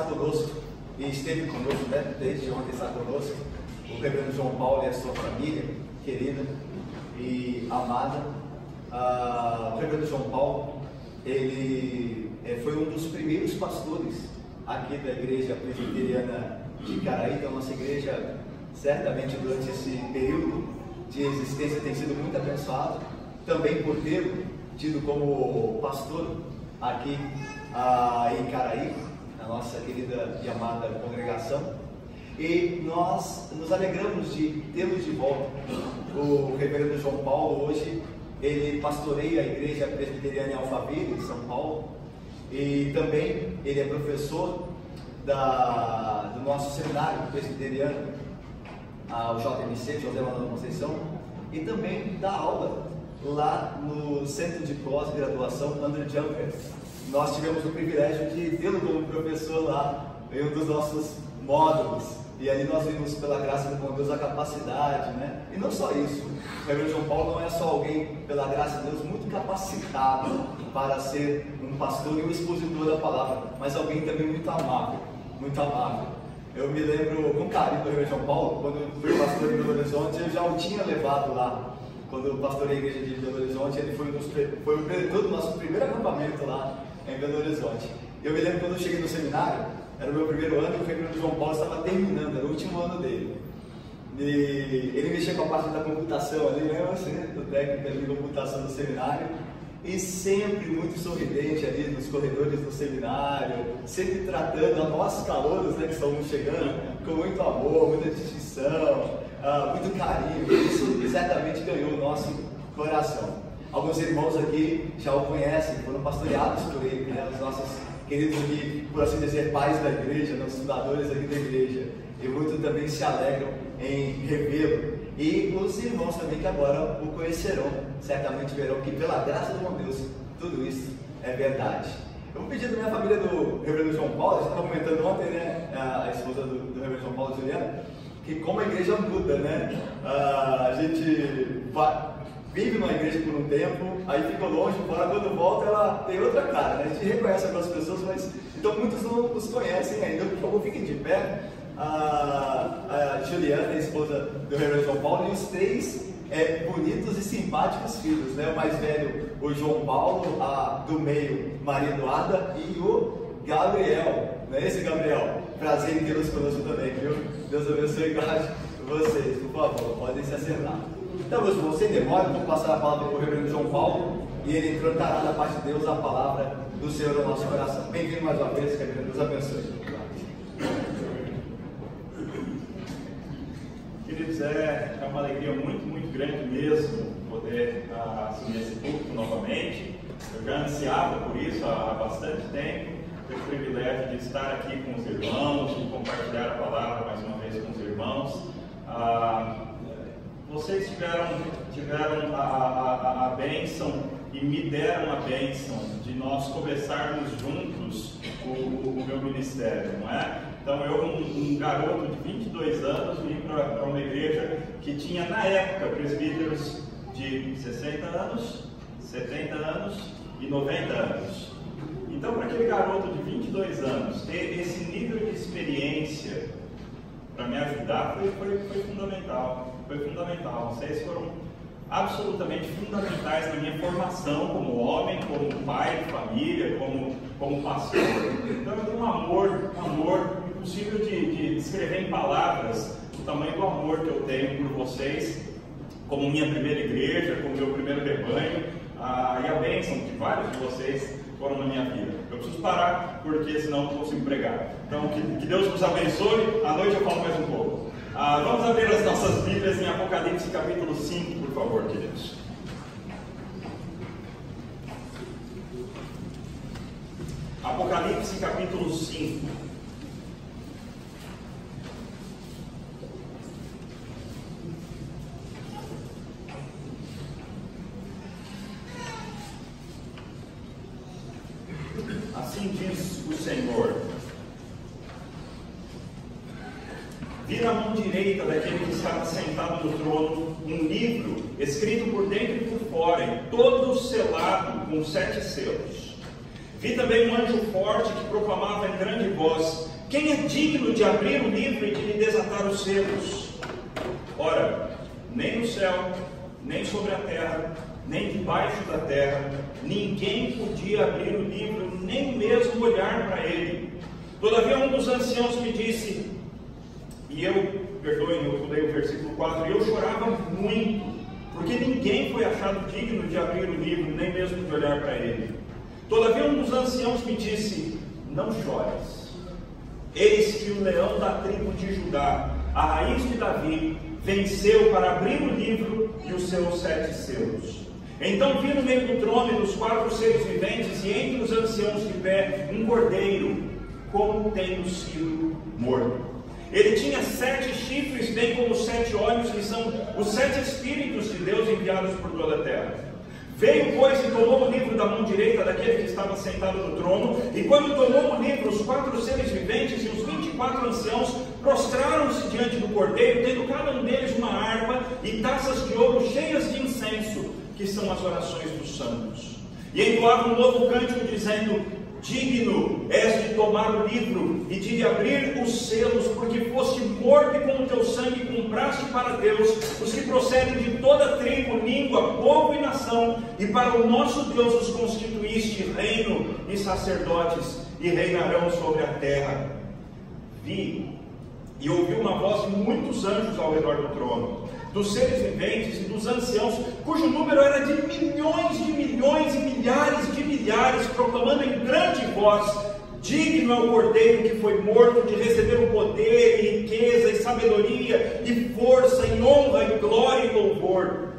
conosco e esteve conosco, né? Desde ontem está conosco, o reverendo João Paulo e a sua família querida e amada. O reverendo João Paulo, ele foi um dos primeiros pastores aqui da igreja presbiteriana de Icaraí. Então, nossa igreja, certamente durante esse período de existência, tem sido muito abençoada, também por tê-lo tido como pastor aqui em Icaraí, a nossa querida e amada congregação. E nós nos alegramos de tê-los de volta. O reverendo João Paulo hoje, ele pastoreia a igreja presbiteriana em Alphaville, em São Paulo, e também ele é professor do nosso seminário presbiteriano, o JMC, José Manuel Conceição, e também dá aula lá no Centro de Pós-Graduação André Jumper. Nós tivemos o privilégio de tê-lo como professor lá em um dos nossos módulos, e ali nós vimos, pela graça do bom Deus, a capacidade, né? E não só isso, o reverendo João Paulo não é só alguém, pela graça de Deus, muito capacitado para ser um pastor e um expositor da palavra, mas alguém também muito amável, muito amável. Eu me lembro com carinho do reverendo João Paulo, quando eu fui pastor em Belo Horizonte, eu já o tinha levado lá. Quando eu pastorei a igreja de Belo Horizonte, ele foi o preletor do nosso primeiro acampamento lá em Belo Horizonte. Eu me lembro quando eu cheguei no seminário, era o meu primeiro ano, e o reverendo João Paulo estava terminando, era o último ano dele. E ele mexia com a parte da computação ali, lembra assim, do técnico ali de computação do seminário, e sempre muito sorridente ali nos corredores do seminário, sempre tratando a nós calouros, né, que estamos chegando, com muito amor, muita distinção, muito carinho. Isso certamente ganhou o nosso coração. Alguns irmãos aqui já o conhecem, foram pastoreados por ele, né, os nossos queridos aqui, por assim dizer, pais da igreja, os fundadores aqui da igreja, e muitos também se alegram em revê-lo. E os irmãos também que agora o conhecerão, certamente verão que, pela graça do bom Deus, tudo isso é verdade. Eu vou pedir da minha família do reverendo João Paulo, a gente estava comentando ontem, né, a esposa do reverendo João Paulo, Juliana, que como a igreja muda, né, a gente vive numa igreja por um tempo, aí fica longe, fora, quando volta ela tem outra cara, né? A gente reconhece algumas pessoas, mas então muitos não os conhecem ainda. Por favor, fiquem de pé. A Juliana, a esposa do reverendo João Paulo, e os três bonitos e simpáticos filhos, né? O mais velho, o João Paulo, a do meio, Maria Eduarda, e o Gabriel, não é esse Gabriel? Prazer em tê-los conosco também, viu? Deus abençoe e guarde vocês, por favor, podem se assentar. Então, meus irmãos, sem demora, vou passar a palavra para o reverendo João Paulo, e ele trará da parte de Deus a palavra do Senhor ao nosso coração. Bem-vindo mais uma vez, que Deus abençoe. Queridos, é uma alegria muito, muito grande mesmo poder assumir esse púlpito novamente. Eu já ansiava por isso há bastante tempo, ter o privilégio de estar aqui com os irmãos, de compartilhar a palavra mais uma vez com os irmãos. Vocês tiveram a bênção e me deram a bênção de nós começarmos juntos o meu ministério, não é? Então eu, um garoto de 22 anos, vim para uma igreja que tinha na época presbíteros de 60 anos, 70 anos e 90 anos. Então, para aquele garoto de 22 anos ter esse nível de experiência para me ajudar foi fundamental. Foi fundamental. Vocês foram absolutamente fundamentais na minha formação como homem, como pai de família, como pastor. Então eu tenho um amor impossível de descrever em palavras o tamanho do amor que eu tenho por vocês, como minha primeira igreja, como meu primeiro rebanho, e a bênção que vários de vocês foram na minha vida. Eu preciso parar, porque senão não consigo pregar. Então que Deus nos abençoe. À noite eu falo mais um pouco. Vamos abrir as nossas Bíblias em Apocalipse capítulo 5, por favor, queridos. Apocalipse capítulo 5. Assim diz o Senhor: vi na mão direita daquele que estava sentado no trono um livro escrito por dentro e por fora, e todo selado com 7 selos. Vi também um anjo forte que proclamava em grande voz: quem é digno de abrir o livro e de lhe desatar os selos? Ora, nem no céu, nem sobre a terra, nem debaixo da terra, ninguém podia abrir o livro, nem mesmo olhar para ele. Todavia um dos anciãos me disse, e perdoem, eu pulei o versículo 4, e eu chorava muito, porque ninguém foi achado digno de abrir o livro, nem mesmo de olhar para ele. Todavia um dos anciãos me disse, não chores, eis que o leão da tribo de Judá, a raiz de Davi, venceu para abrir o livro e os seus 7 selos. Então vi no meio do trono e dos 4 seres viventes, e entre os anciãos de pé, um cordeiro, como tendo sido morto. Ele tinha 7 chifres, bem como 7 olhos, que são os 7 Espíritos de Deus enviados por toda a terra. Veio, pois, e tomou o livro da mão direita daquele que estava sentado no trono, e quando tomou o livro, os 4 seres viventes e os 24 anciãos prostraram-se diante do cordeiro, tendo cada um deles uma harpa e taças de ouro cheias de incenso, que são as orações dos santos. E entoavam um novo cântico, dizendo, digno és de tomar o livro e de abrir os selos, porque foste morto e com o teu sangue compraste para Deus os que procedem de toda tribo, língua, povo e nação, e para o nosso Deus os constituíste reino e sacerdotes, e reinarão sobre a terra. Vi e ouvi uma voz de muitos anjos ao redor do trono, dos seres viventes e dos anciãos, cujo número era de milhões e milhares de milhares, proclamando em grande voz, digno é o cordeiro que foi morto de receber o poder, e riqueza, e sabedoria, e força, e honra, e glória e louvor.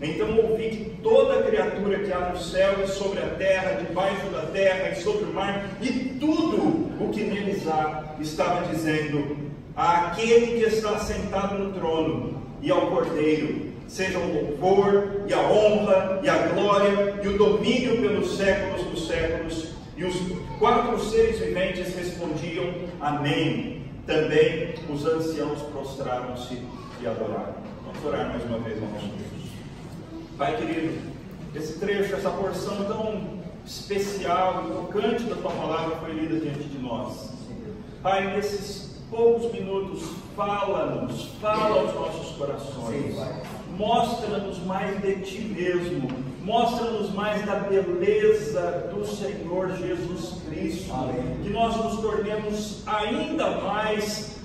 Então ouvi que toda criatura que há no céu e sobre a terra, debaixo da terra e sobre o mar, e tudo o que neles há, estava dizendo, àquele que está sentado no trono, e ao Cordeiro, seja o louvor, e a honra, e a glória, e o domínio pelos séculos dos séculos. E os 4 seres viventes respondiam, amém. Também os anciãos prostraram-se e adoraram. Vamos orar mais uma vez, irmãos. Pai querido, esse trecho, essa porção tão especial e tocante da Tua Palavra foi lida diante de nós. Pai, nesses poucos minutos, fala aos nossos corações. Mostra-nos mais de Ti mesmo. Mostra-nos mais da beleza do Senhor Jesus Cristo. Amém. Que nós nos tornemos ainda mais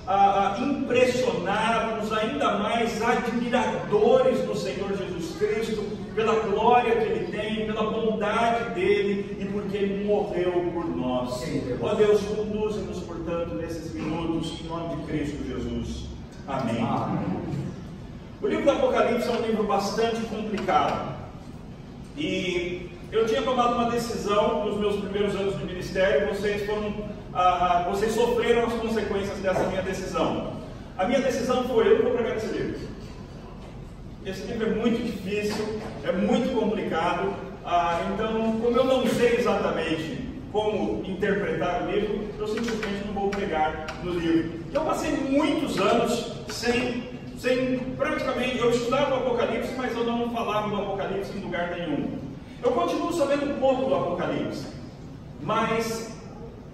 impressionados, ainda mais admiradores do Senhor Jesus Cristo, pela glória que Ele tem, pela bondade dEle e porque Ele morreu por nós. Ó Deus, conduze-nos, portanto, nesses minutos, em nome de Cristo Jesus. Amém. Amém. O livro do Apocalipse é um livro bastante complicado. E eu tinha tomado uma decisão nos meus primeiros anos de ministério, vocês sofreram as consequências dessa minha decisão. A minha decisão foi, eu não vou pregar esse livro. Esse livro é muito difícil, é muito complicado, então, como eu não sei exatamente como interpretar o livro, eu simplesmente não vou pregar no livro. Eu passei muitos anos praticamente, eu estudava o Apocalipse, mas eu não falava do Apocalipse em lugar nenhum. Eu continuo sabendo um pouco do Apocalipse, mas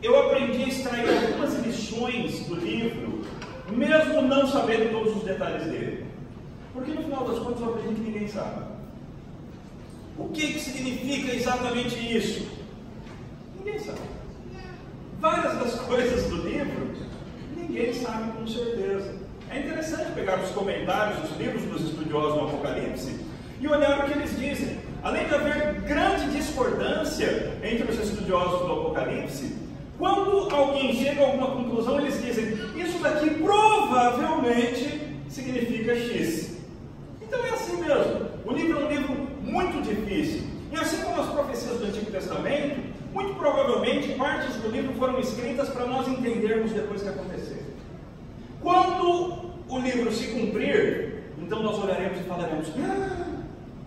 eu aprendi a extrair algumas lições do livro, mesmo não sabendo todos os detalhes dele. Porque no final das contas eu aprendi que ninguém sabe. O que significa exatamente isso? Ninguém sabe. Várias das coisas do livro, ninguém sabe com certeza. É interessante pegar os comentários dos livros dos estudiosos do Apocalipse e olhar o que eles dizem. Além de haver grande discordância entre os estudiosos do Apocalipse, quando alguém chega a alguma conclusão, eles dizem, isso daqui provavelmente significa X. Então é assim mesmo. O livro é um livro muito difícil. E assim como as profecias do Antigo Testamento, muito provavelmente partes do livro foram escritas para nós entendermos depois que acontecer. Quando o livro se cumprir, então nós olharemos e falaremos,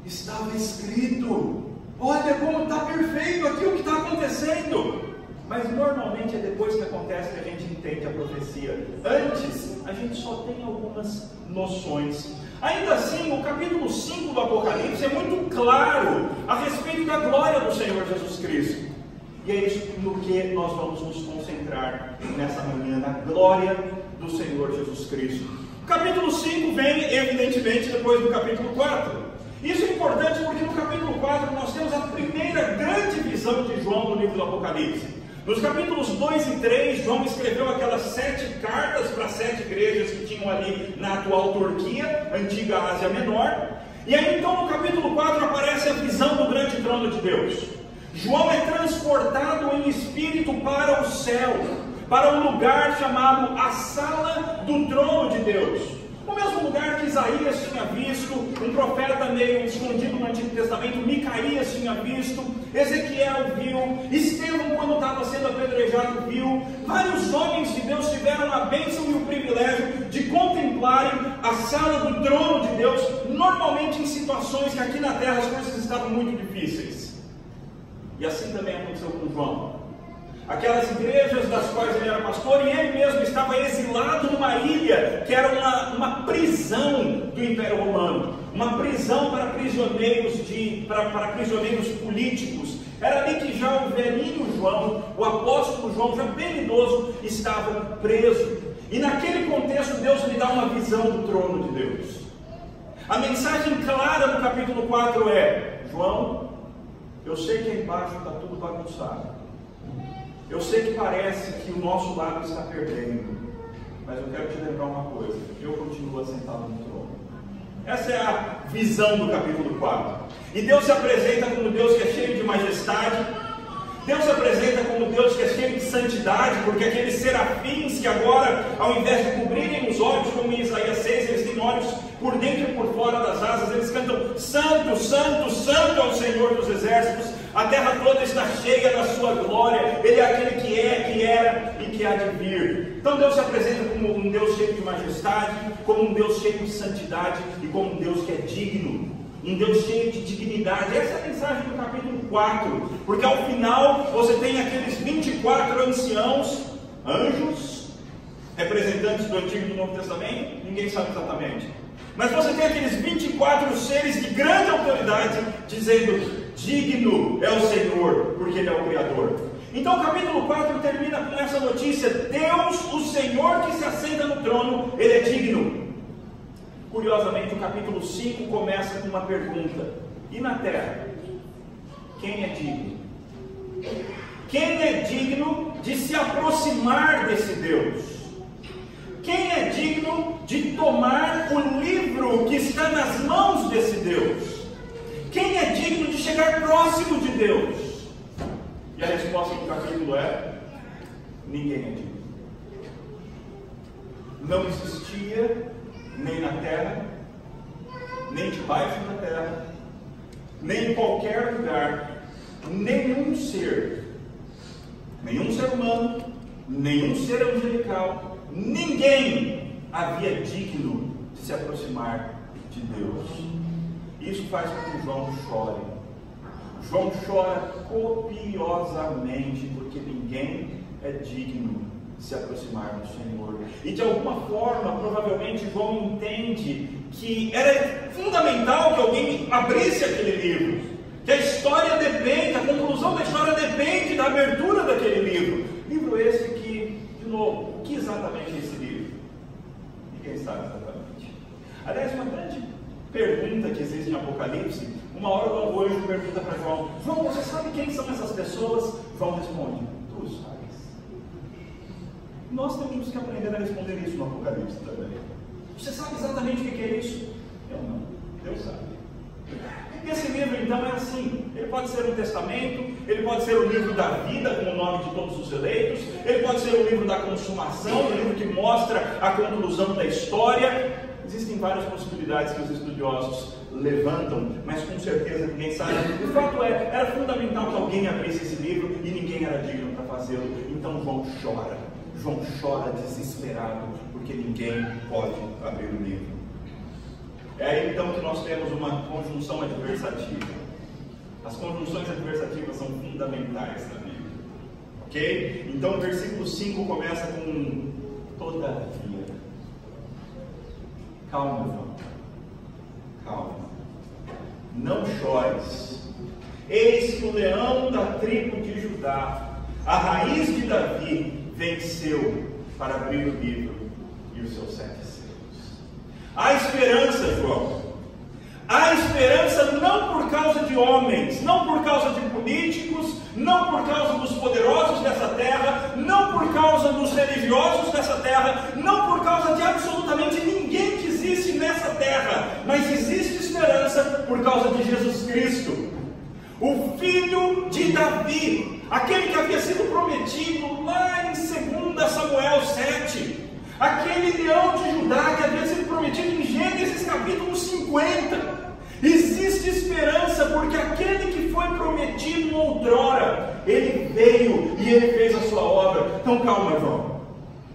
estava escrito, olha como está perfeito aqui o que está acontecendo. Mas normalmente é depois que acontece que a gente entende a profecia. Antes, a gente só tem algumas noções. Ainda assim, o capítulo 5 do Apocalipse é muito claro a respeito da glória do Senhor Jesus Cristo. E é isso no que nós vamos nos concentrar nessa manhã, na glória do Senhor Jesus Cristo. O capítulo 5 vem, evidentemente, depois do capítulo 4. Isso é importante porque no capítulo 4 nós temos a primeira grande visão de João no livro do Apocalipse. Nos capítulos 2 e 3, João escreveu aquelas 7 cartas para 7 igrejas que tinham ali na atual Turquia, antiga Ásia Menor. E aí então no capítulo 4 aparece a visão do grande trono de Deus. João é transportado em espírito para o céu, para um lugar chamado a Sala do Trono de Deus. O mesmo lugar que Isaías tinha visto, um profeta meio escondido no Antigo Testamento, Micaías tinha visto, Ezequiel viu, Estevão, quando estava sendo apedrejado, viu. Vários homens de Deus tiveram a bênção e o privilégio de contemplarem a sala do trono de Deus, normalmente em situações que aqui na terra as coisas estavam muito difíceis. E assim também aconteceu com João. Aquelas igrejas das quais ele era pastor, e ele mesmo estava exilado numa ilha que era uma prisão do Império Romano, uma prisão para prisioneiros políticos. Era ali que já o velhinho João, o apóstolo João, já bem idoso, estava preso. E naquele contexto Deus lhe dá uma visão do trono de Deus. A mensagem clara do capítulo 4 é: João, eu sei que aí embaixo está tudo bagunçado. Eu sei que parece que o nosso lado está perdendo, mas eu quero te lembrar uma coisa: eu continuo assentado no trono. Essa é a visão do capítulo 4. E Deus se apresenta como Deus que é cheio de majestade. Deus se apresenta como Deus que é cheio de santidade, porque aqueles serafins que agora, ao invés de cobrirem os olhos, como em Isaías 6, eles têm olhos por dentro e por fora das asas, eles cantam: Santo, Santo, Santo é o Senhor dos exércitos. A terra toda está cheia da sua glória. Ele é aquele que é, que era e que há de vir. Então Deus se apresenta como um Deus cheio de majestade, como um Deus cheio de santidade e como um Deus que é digno, um Deus cheio de dignidade. Essa é a mensagem do capítulo 4, porque ao final você tem aqueles 24 anciãos, anjos, representantes do Antigo e do Novo Testamento, ninguém sabe exatamente, mas você tem aqueles 24 seres de grande autoridade dizendo: digno é o Senhor, porque Ele é o Criador. Então o capítulo 4 termina com essa notícia: Deus, o Senhor que se assenta no trono, Ele é digno. Curiosamente, o capítulo 5 começa com uma pergunta: e na terra, quem é digno? Quem é digno de se aproximar desse Deus? Quem é digno de tomar o livro que está nas mãos desse Deus? Quem é digno de chegar próximo de Deus? E a resposta do capítulo é: ninguém é digno. Não existia, nem na terra, nem debaixo da terra, nem em qualquer lugar, nenhum ser humano, nenhum ser angelical, ninguém havia digno de se aproximar de Deus. Isso faz com que João chore. João chora copiosamente, porque ninguém é digno de se aproximar do Senhor. E de alguma forma, provavelmente, João entende que era fundamental que alguém abrisse aquele livro, que a história depende, a conclusão da história depende da abertura daquele livro. Livro esse que, de novo, o que exatamente é esse livro? Ninguém sabe exatamente. Aliás, uma grande pergunta que existe em Apocalipse, uma hora o anjo pergunta para João: João, você sabe quem são essas pessoas? João responde: tu sabes. Nós temos que aprender a responder isso no Apocalipse também. Você sabe exatamente o que é isso? Eu não. Deus sabe. Esse livro então é assim: ele pode ser um testamento, ele pode ser o livro da vida com o nome de todos os eleitos, ele pode ser o livro da consumação, o livro que mostra a conclusão da história. Existem várias possibilidades que os estudiosos levantam, mas com certeza ninguém sabe. O fato é, era fundamental que alguém abrisse esse livro e ninguém era digno para fazê-lo. Então João chora desesperado, porque ninguém pode abrir o livro. É aí então que nós temos uma conjunção adversativa. As conjunções adversativas são fundamentais na Bíblia, ok? Então o versículo 5 começa com: todavia. Calma, João. Calma. Não chores. Eis que o leão da tribo de Judá, a raiz de Davi, venceu para abrir o livro e os seus 7 selos. Há esperança, João. Há esperança não por causa de homens, não por causa de políticos, não por causa dos poderosos dessa terra, não por causa dos religiosos dessa terra, não por causa de absolutamente ninguém que existe nessa terra, mas existe esperança por causa de Jesus Cristo, o filho de Davi, aquele que havia sido prometido lá em 2 Samuel 7, aquele leão de Judá que havia sido prometido em Gênesis capítulo 50. Existe esperança porque aquele que foi prometido outrora, ele veio e ele fez a sua obra. Então calma, João,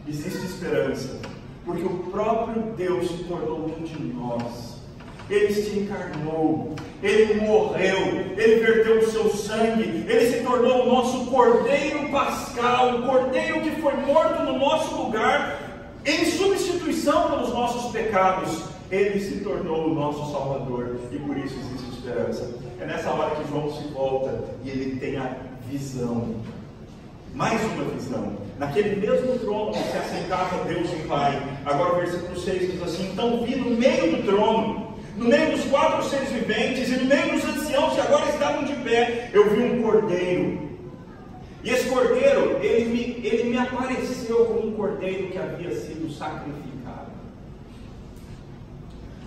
existe esperança porque o próprio Deus se tornou um de nós. Ele se encarnou, ele morreu, ele verteu o seu sangue, ele se tornou o nosso cordeiro pascal, o cordeiro que foi morto no nosso lugar, em substituição pelos nossos pecados. Ele se tornou o nosso Salvador e por isso existe esperança. É nessa hora que João se volta e ele tem a visão, mais uma visão. Naquele mesmo trono onde se assentava Deus e Pai. Agora o versículo 6 diz assim: então vi no meio do trono, no meio dos 4 seres viventes e no meio dos anciãos que agora estavam de pé, eu vi um cordeiro. E esse cordeiro, ele me apareceu como um cordeiro que havia sido sacrificado.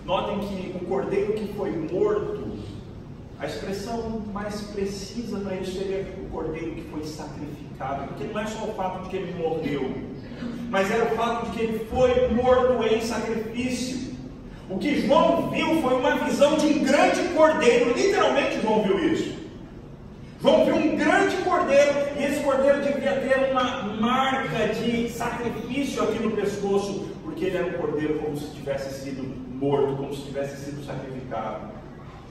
Notem que o cordeiro que foi morto, a expressão mais precisa para isso seria o cordeiro que foi sacrificado, porque não é só o fato de que ele morreu, mas era o fato de que ele foi morto em sacrifício. O que João viu foi uma visão de um grande cordeiro, literalmente João viu isso. João viu um grande cordeiro, e esse cordeiro devia ter uma marca de sacrifício aqui no pescoço, porque ele era um cordeiro como se tivesse sido morto, como se tivesse sido sacrificado.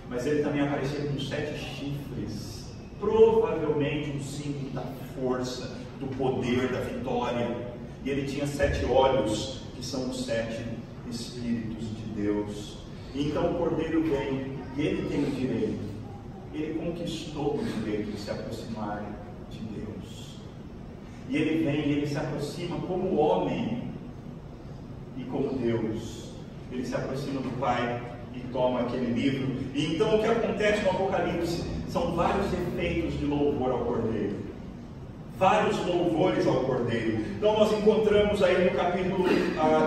Mas ele também aparecia com 7 chifres, provavelmente um símbolo da força, do poder, da vitória. E ele tinha 7 olhos, que são os 7 Espíritos de Deus. E então o cordeiro vem, e ele tem o direito, ele conquistou o direito de se aproximar de Deus. E ele vem, e ele se aproxima como homem e como Deus. Ele se aproxima do Pai e toma aquele livro. E então o que acontece no Apocalipse são vários efeitos de louvor ao Cordeiro. Vários louvores ao Cordeiro. Então nós encontramos aí no capítulo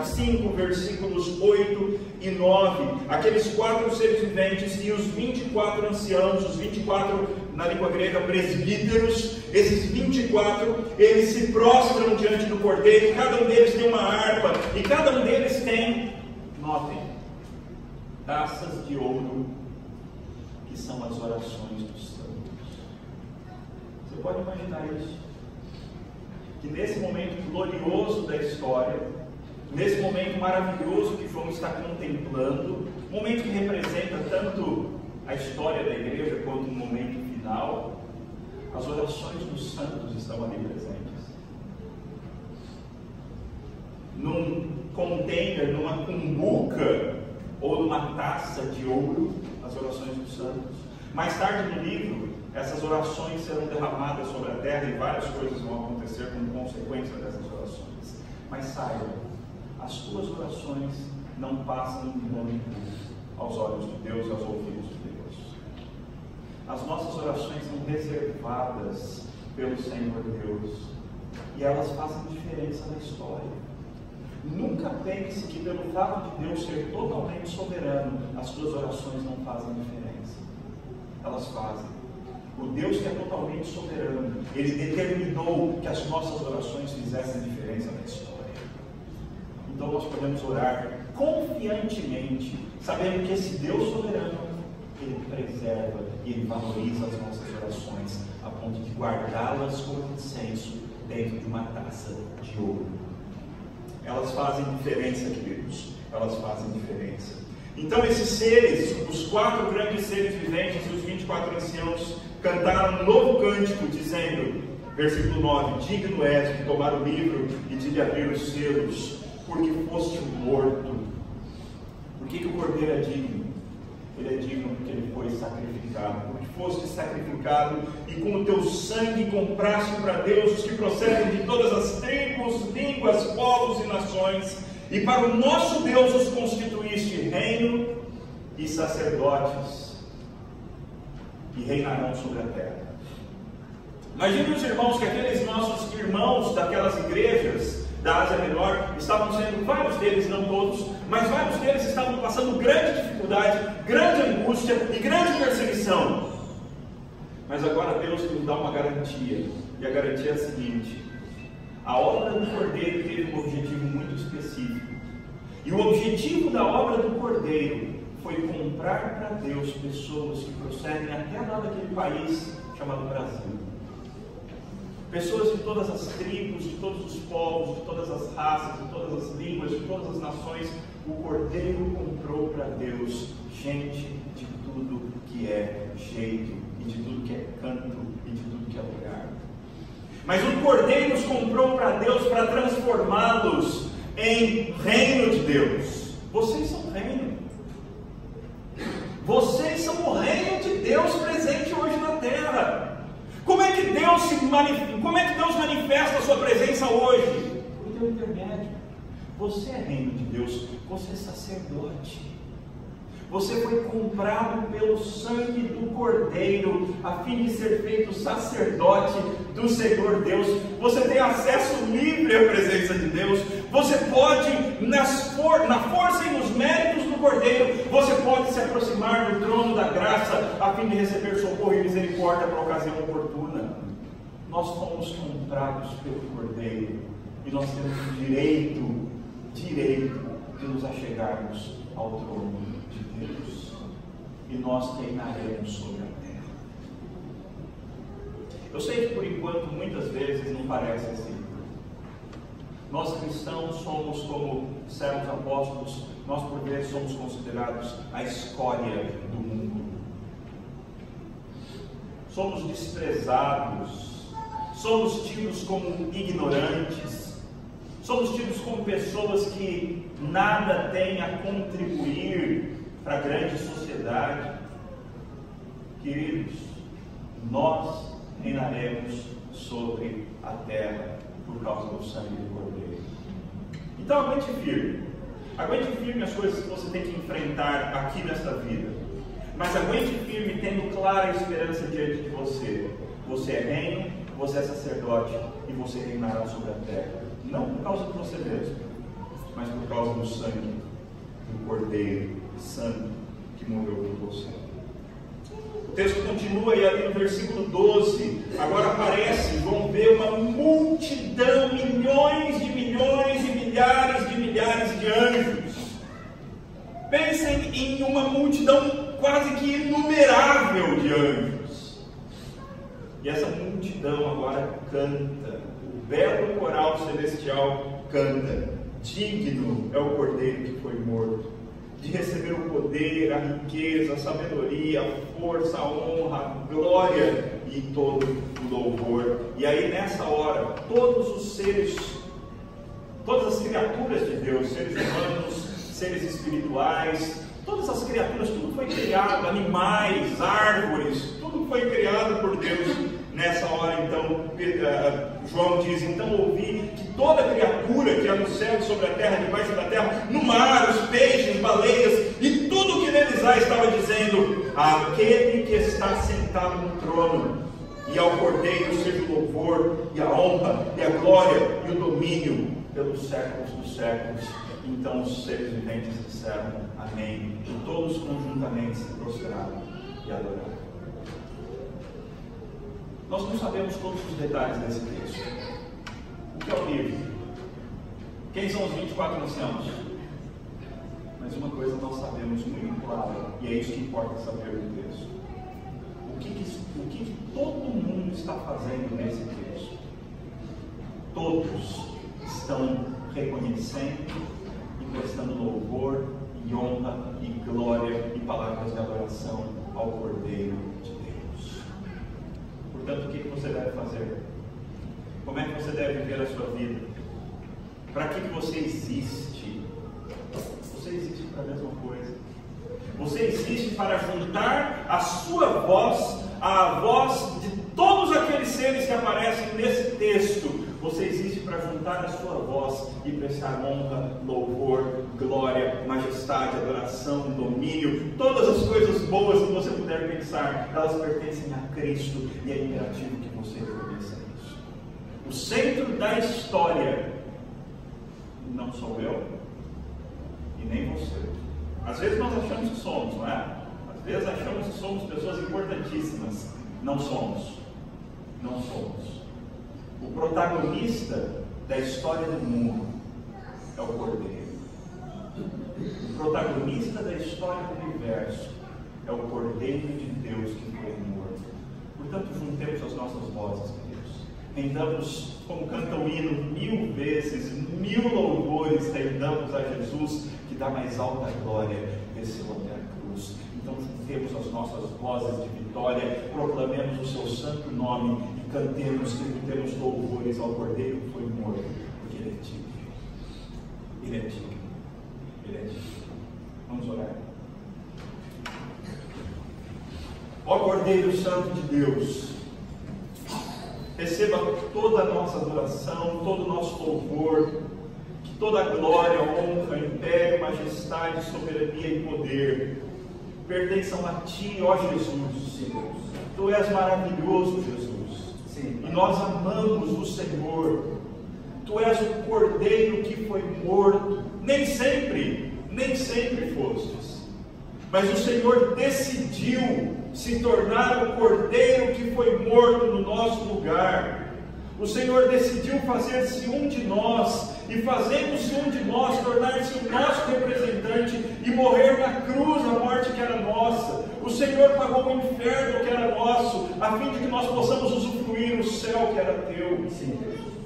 5, versículos 8 e 9, aqueles 4 seres viventes e os 24 anciãos, os 24, na língua grega, presbíteros. Esses 24, eles se prostram diante do Cordeiro, cada um deles tem uma harpa, e cada um deles tem, notem, taças de ouro, que são as orações dos santos. Você pode imaginar isso? Que nesse momento glorioso da história, nesse momento maravilhoso que João está contemplando, momento que representa tanto a história da igreja quanto o momento final, as orações dos santos estão ali presentes. Num container, numa cumbuca ou numa taça de ouro, as orações dos santos. Mais tarde no livro, essas orações serão derramadas sobre a terra e várias coisas vão acontecer como consequência dessas orações. Mas saibam, as suas orações não passam de nome aos olhos de Deus e aos ouvidos de Deus. As nossas orações são reservadas pelo Senhor Deus e elas fazem diferença na história. Nunca pense que pelo fato de Deus ser totalmente soberano, as suas orações não fazem diferença. Elas fazem. O Deus que é totalmente soberano, Ele determinou que as nossas orações fizessem diferença na história. Então nós podemos orar confiantemente, sabendo que esse Deus soberano, Ele preserva e Ele valoriza as nossas orações, a ponto de guardá-las como incenso dentro de uma taça de ouro. Elas fazem diferença, queridos. Elas fazem diferença. Então esses seres, os 4 grandes seres viventes e os 24 anciãos, cantaram um novo cântico, dizendo, versículo 9, digno és de tomar o livro e de abrir os selos, porque foste morto. Por que o Cordeiro é digno? Ele é digno porque ele foi sacrificado. Porque foste sacrificado e com o teu sangue compraste para Deus os que procedem de todas as tribos, línguas, povos e nações. E para o nosso Deus os constituíste reino e sacerdotes, e reinarão sobre a terra. Imagine os irmãos, que aqueles nossos irmãos daquelas igrejas da Ásia Menor estavam sendo, vários deles, não todos, mas vários deles estavam passando grande dificuldade, grande angústia e grande perseguição. Mas agora Deus nos dá uma garantia, e a garantia é a seguinte: a obra do Cordeiro teve um objetivo muito específico, e o objetivo da obra do Cordeiro foi comprar para Deus pessoas que procedem até lá daquele país chamado Brasil. Pessoas de todas as tribos, de todos os povos, de todas as raças, de todas as línguas, de todas as nações. O Cordeiro comprou para Deus gente de tudo que é jeito, e de tudo que é canto, e de tudo que é lugar. Mas o Cordeiro os comprou para Deus para transformá-los em reino de Deus. Vocês são reino. Vocês são o reino de Deus presente hoje na terra. Como é que Deus manifesta a sua presença hoje? Por teu intermédio. Você é reino de Deus, você é sacerdote. Você foi comprado pelo sangue do Cordeiro, a fim de ser feito sacerdote do Senhor Deus. Você tem acesso livre à presença de Deus. Você pode, na força e nos méritos do Cordeiro, você pode se aproximar do trono da graça, a fim de receber socorro e misericórdia para a ocasião oportuna. Nós fomos comprados pelo Cordeiro, e nós temos o direito de nos achegarmos ao trono de Deus, e nós reinaremos sobre a terra. Eu sei que por enquanto muitas vezes não parece assim. Nós cristãos somos como servos apóstolos, nós por vezes somos considerados a escória do mundo. Somos desprezados, somos tidos como ignorantes, somos tidos como pessoas que nada têm a contribuir para a grande sociedade. Queridos, nós reinaremos sobre a terra por causa do sangue do Cordeiro. Então aguente firme as coisas que você tem que enfrentar aqui nesta vida, mas aguente firme tendo clara a esperança diante de você. Você é reino, você é sacerdote, e você reinará sobre a terra, não por causa de você mesmo, mas por causa do sangue do Cordeiro Santo que morreu por você. O texto continua e ali no versículo 12, agora aparece, vão ver uma multidão, milhões e milhares de anjos. Pensem em uma multidão quase que inumerável de anjos. E essa multidão agora canta, o belo coral celestial canta: digno é o Cordeiro que foi morto, de receber o poder, a riqueza, a sabedoria, a força, a honra, a glória e todo o louvor. E aí nessa hora, todos os seres, todas as criaturas de Deus, seres humanos, seres espirituais, todas as criaturas, tudo foi criado, animais, árvores, tudo foi criado por Deus. Nessa hora então, João diz: então ouvi que toda criatura que há no céu, sobre a terra, debaixo da terra, no mar, os peixes, baleias e tudo que neles há, estava dizendo: aquele que está sentado no trono e ao Cordeiro seja o louvor e a honra e a glória e o domínio pelos séculos dos séculos. Então os seres viventes disseram amém, e todos conjuntamente se prostraram e adoraram. Nós não sabemos todos os detalhes desse texto. O que é o livro? Quem são os 24 anciãos? Mas uma coisa nós sabemos muito clara, e é isso que importa saber do texto. O que todo mundo está fazendo nesse texto? Todos estão reconhecendo e prestando louvor e honra e glória e palavras de adoração ao Cordeiro de Deus. Portanto, o que você deve fazer? Como é que você deve viver a sua vida? Para que você existe? Você existe para a mesma coisa. Você existe para juntar a sua voz à voz de todos aqueles seres que aparecem nesse texto. Você existe para juntar a sua voz e prestar honra, louvor, glória, majestade, adoração, domínio, todas as coisas boas que você puder pensar, elas pertencem a Cristo e é imperativo que você reconheça isso. O centro da história não sou eu e nem você. Às vezes nós achamos que somos, não é? Às vezes achamos que somos pessoas importantíssimas. Não somos. Não somos. O protagonista da história do mundo é o Cordeiro. O protagonista da história do universo é o Cordeiro de Deus que foi morto. Portanto, juntemos as nossas vozes, queridos. Rendamos, como canta o hino, 1000 vezes, 1000 louvores, rendamos a Jesus, que dá mais alta glória, desceu até a cruz. Então, juntemos as nossas vozes de vitória, proclamemos o seu santo nome e cantemos, tributemos louvores ao Cordeiro que foi morto, porque ele é digno. Ele é digno. Ele é digno. Vamos orar. Ó Cordeiro Santo de Deus, receba toda a nossa adoração, todo o nosso louvor, que toda a glória, honra, império, majestade, soberania e poder pertençam a Ti, ó Jesus. Tu és maravilhoso, Jesus. Sim. E nós amamos o Senhor. Tu és o Cordeiro que foi morto. Nem sempre fostes. Mas o Senhor decidiu se tornar o Cordeiro que foi morto no nosso lugar. O Senhor decidiu fazer-se um de nós, e fazendo-se um de nós, tornar-se o nosso representante e morrer na cruz a morte que era nossa. O Senhor pagou o inferno que era nosso, a fim de que nós possamos usufruir o céu que era teu. Sim.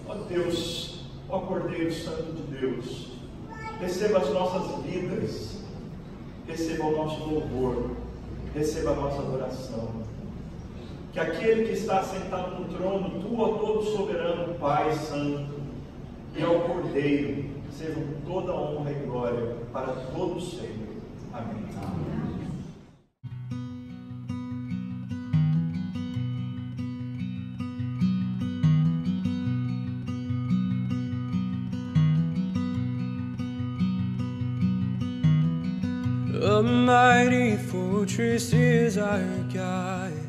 Ó Deus, ó Cordeiro Santo de Deus, receba as nossas vidas, receba o nosso louvor, receba a nossa adoração. Que aquele que está sentado no trono, tu, ó todo soberano Pai Santo, e ao Cordeiro, sejam toda honra e glória para todos sempre. Amém. Amém. A mighty fortress is our God.